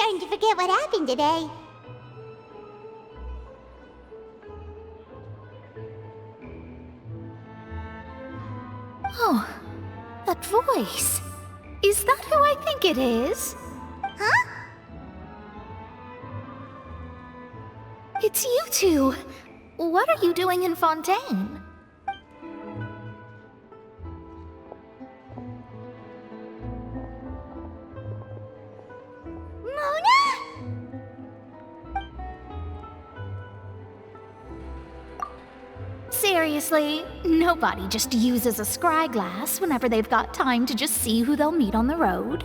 starting to forget what happened today. Oh, that voice. Is that who I think it is? Huh? It's you two. What are you doing in Fontaine? Mona? Seriously, nobody just uses a scry glass whenever they've got time to just see who they'll meet on the road.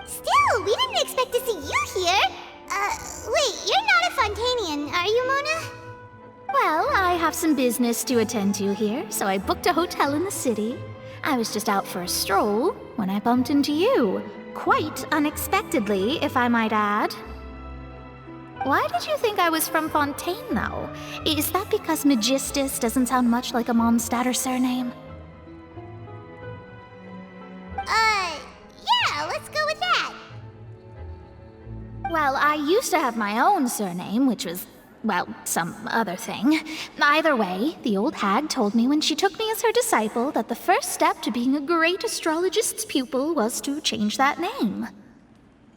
Still, we didn't expect to see you here. Wait, you're not a Fontainian, are you, Mona? Well, I have some business to attend to here, so I booked a hotel in the city. I was just out for a stroll when I bumped into you. Quite unexpectedly, if I might add. Why did you think I was from Fontaine, though? Is that because Magistus doesn't sound much like a Mondstadter surname? Yeah, let's go with that. Well, I used to have my own surname, which was, well, some other thing. Either way, the old hag told me when she took me as her disciple that the first step to being a great astrologist's pupil was to change that name.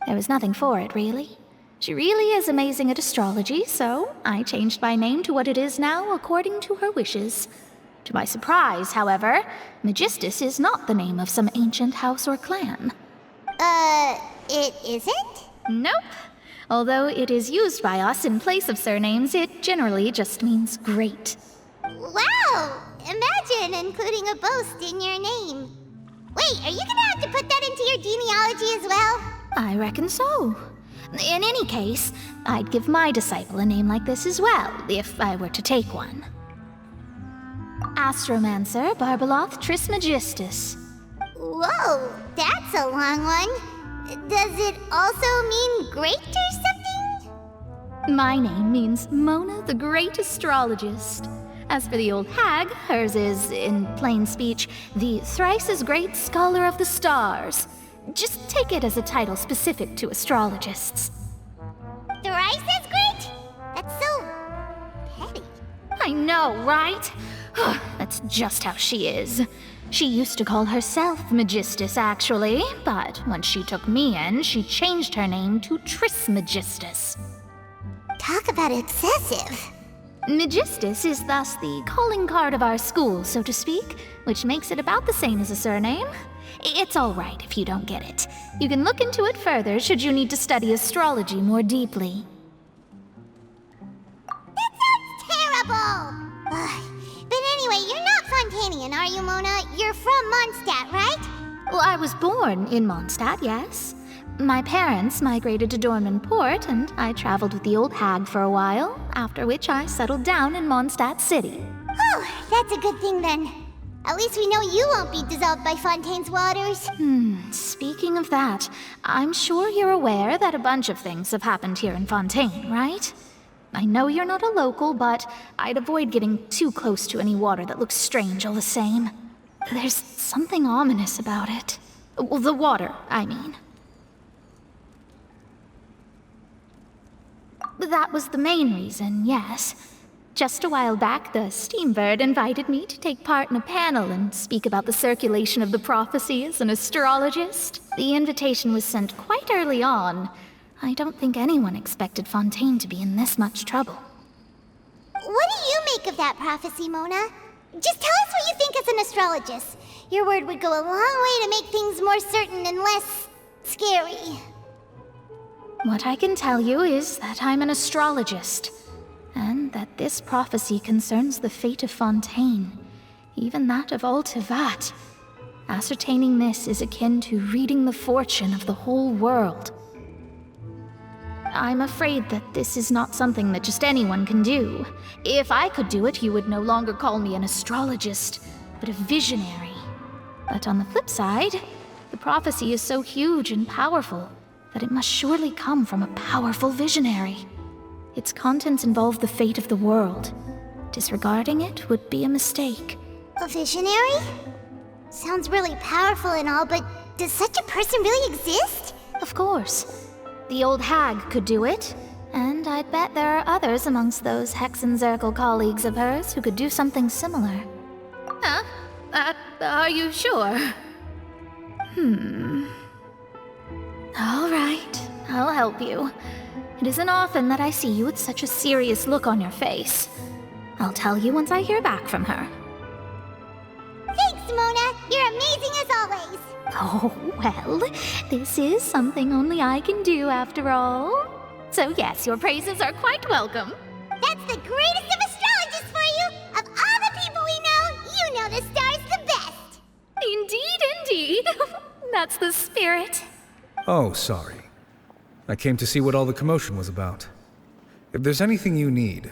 There was nothing for it, really. She really is amazing at astrology, so I changed my name to what it is now according to her wishes. To my surprise, however, Magistus is not the name of some ancient house or clan. It isn't? Nope. Although it is used by us in place of surnames, it generally just means great. Wow! Imagine including a boast in your name. Wait, are you gonna have to put that into your genealogy as well? I reckon so. In any case, I'd give my disciple a name like this as well, if I were to take one. Astromancer Barbeloth Trismegistus. Whoa, that's a long one. Does it also mean great or something? My name means Mona the Great Astrologist. As for the old hag, hers is, in plain speech, the thrice as great Scholar of the Stars. Just take it as a title specific to astrologists. Thrice as great? That's so petty. I know, right? That's just how she is. She used to call herself Magistus, actually, but when she took me in, she changed her name to Trismegistus. Talk about excessive. Magistus is thus the calling card of our school, so to speak, which makes it about the same as a surname. It's all right if you don't get it. You can look into it further should you need to study astrology more deeply. That sounds terrible! But anyway, you're not Fontainian, are you, Mona? You're from Mondstadt, right? Well, I was born in Mondstadt, yes. My parents migrated to Dorman Port, and I traveled with the old hag for a while, after which I settled down in Mondstadt City. Oh, that's a good thing then. At least we know you won't be dissolved by Fontaine's waters. Speaking of that, I'm sure you're aware that a bunch of things have happened here in Fontaine, right? I know you're not a local, but I'd avoid getting too close to any water that looks strange all the same. There's something ominous about it. Well, the water, I mean. That was the main reason, yes. Just a while back, the Steambird invited me to take part in a panel and speak about the circulation of the prophecy as an astrologist. The invitation was sent quite early on. I don't think anyone expected Fontaine to be in this much trouble. What do you make of that prophecy, Mona? Just tell us what you think as an astrologist. Your word would go a long way to make things more certain and less scary. What I can tell you is that I'm an astrologist, and that this prophecy concerns the fate of Fontaine, even that of Altivat. Ascertaining this is akin to reading the fortune of the whole world. I'm afraid that this is not something that just anyone can do. If I could do it, you would no longer call me an astrologist, but a visionary. But on the flip side, the prophecy is so huge and powerful that it must surely come from a powerful visionary. Its contents involve the fate of the world. Disregarding it would be a mistake. A visionary? Sounds really powerful and all, but does such a person really exist? Of course. the old hag could do it. And I'd bet there are others amongst those Hexenzirkel colleagues of hers who could do something similar. Huh? Are you sure? All right, I'll help you. It isn't often that I see you with such a serious look on your face. I'll tell you once I hear back from her. Thanks, Mona. You're amazing as always. Oh, well, this is something only I can do after all. So yes, your praises are quite welcome. That's the greatest of astrologists for you! Of all the people we know, you know the star's the best! Indeed. That's the spirit. Oh, sorry. I came to see what all the commotion was about. If there's anything you need,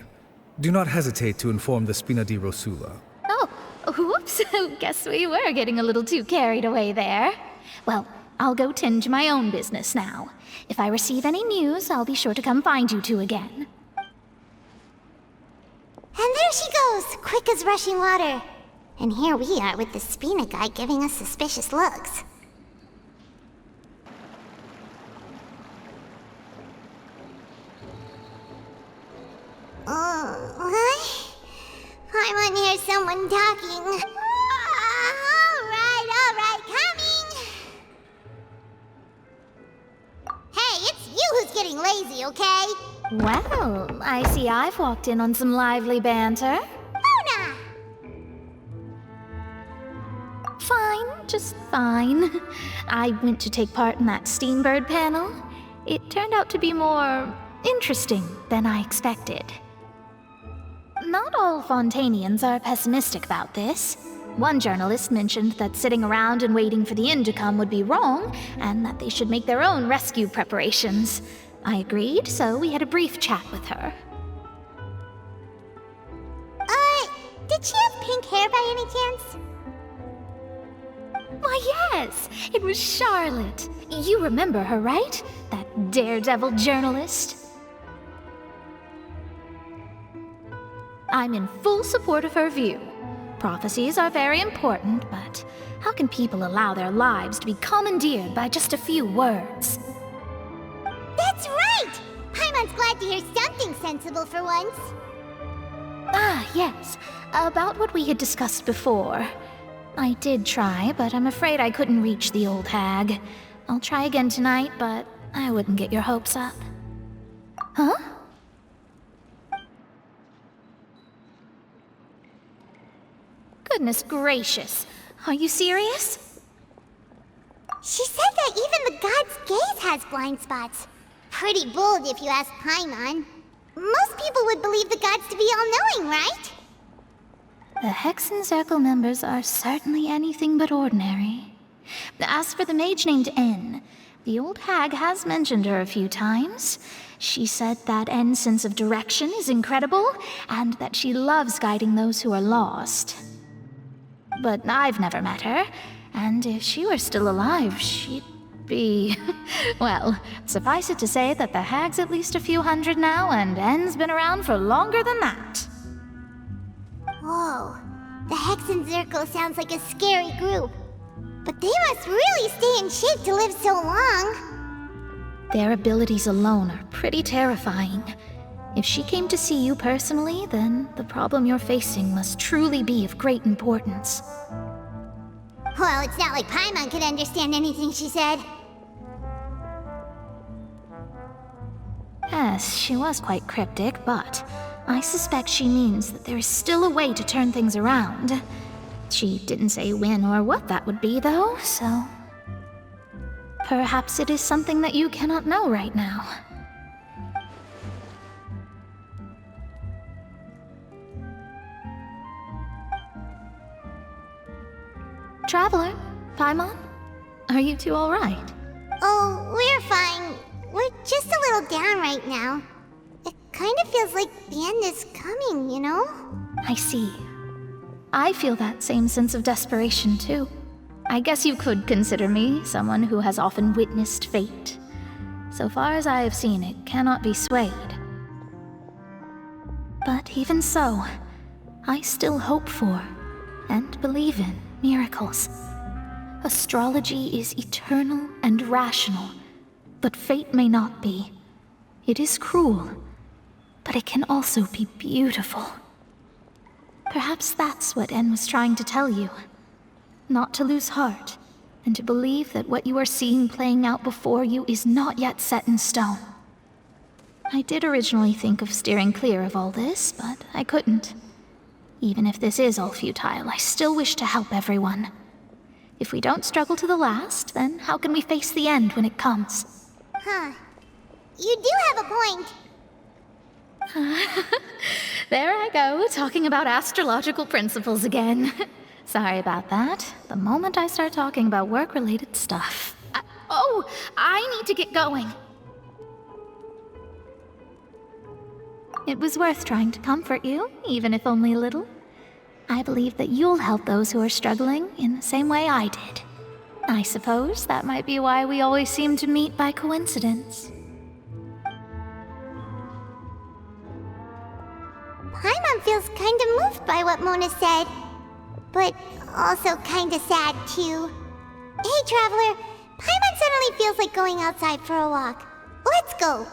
do not hesitate to inform the Spina di Rosula. Oh, whoops. Guess we were getting a little too carried away there. Well, I'll go tend to my own business now. If I receive any news, I'll be sure to come find you two again. And there she goes, quick as rushing water. And here we are with the Spina guy giving us suspicious looks. I want to hear someone talking. All right, coming. Hey, it's you who's getting lazy, okay? Well, I see I've walked in on some lively banter. Mona! Fine, just fine. I went to take part in that Steambird panel. It turned out to be more interesting than I expected. Not all Fontainians are pessimistic about this. One journalist mentioned that sitting around and waiting for the end to come would be wrong, and that they should make their own rescue preparations. I agreed, so we had a brief chat with her. Did she have pink hair by any chance? Why, yes! It was Charlotte. You remember her, right? That daredevil journalist? I'm in full support of her view. Prophecies are very important, but how can people allow their lives to be commandeered by just a few words? That's right! Paimon's glad to hear something sensible for once. Ah, yes. About what we had discussed before. I did try, but I'm afraid I couldn't reach the old hag. I'll try again tonight, but I wouldn't get your hopes up. Huh? Goodness gracious. Are you serious? She said that even the god's gaze has blind spots. Pretty bold if you ask Paimon. Most people would believe the gods to be all-knowing, right? The Hexenzirkel members are certainly anything but ordinary. As for the mage named N, the old hag has mentioned her a few times. She said that N's sense of direction is incredible, and that she loves guiding those who are lost. But I've never met her, and if she were still alive, she'd be... well, suffice it to say that the hag's at least a few hundred now, and N's been around for longer than that. Whoa, the Hexenzirkel sounds like a scary group. But they must really stay in shape to live so long. Their abilities alone are pretty terrifying. If she came to see you personally, then the problem you're facing must truly be of great importance. Well, it's not like Paimon could understand anything she said. Yes, she was quite cryptic, but I suspect she means that there is still a way to turn things around. She didn't say when or what that would be, though, so... perhaps it is something that you cannot know right now. Traveler, Paimon, are you two all right? Oh, we're fine. We're just a little down right now. It kind of feels like the end is coming, you know? I see. I feel that same sense of desperation, too. I guess you could consider me someone who has often witnessed fate. So far as I have seen, it cannot be swayed. But even so, I still hope for, and believe in, miracles. Astrology is eternal and rational, but fate may not be. It is cruel, but it can also be beautiful. Perhaps that's what En was trying to tell you. Not to lose heart, and to believe that what you are seeing playing out before you is not yet set in stone. I did originally think of steering clear of all this, but I couldn't. Even if this is all futile, I still wish to help everyone. If we don't struggle to the last, then how can we face the end when it comes? Huh. You do have a point. There I go, talking about astrological principles again. Sorry about that. The moment I start talking about work-related stuff. I need to get going. It was worth trying to comfort you, even if only a little. I believe that you'll help those who are struggling in the same way I did. I suppose that might be why we always seem to meet by coincidence. Paimon feels kinda moved by what Mona said, but also kinda sad too. Hey, Traveler, Paimon suddenly feels like going outside for a walk. Let's go.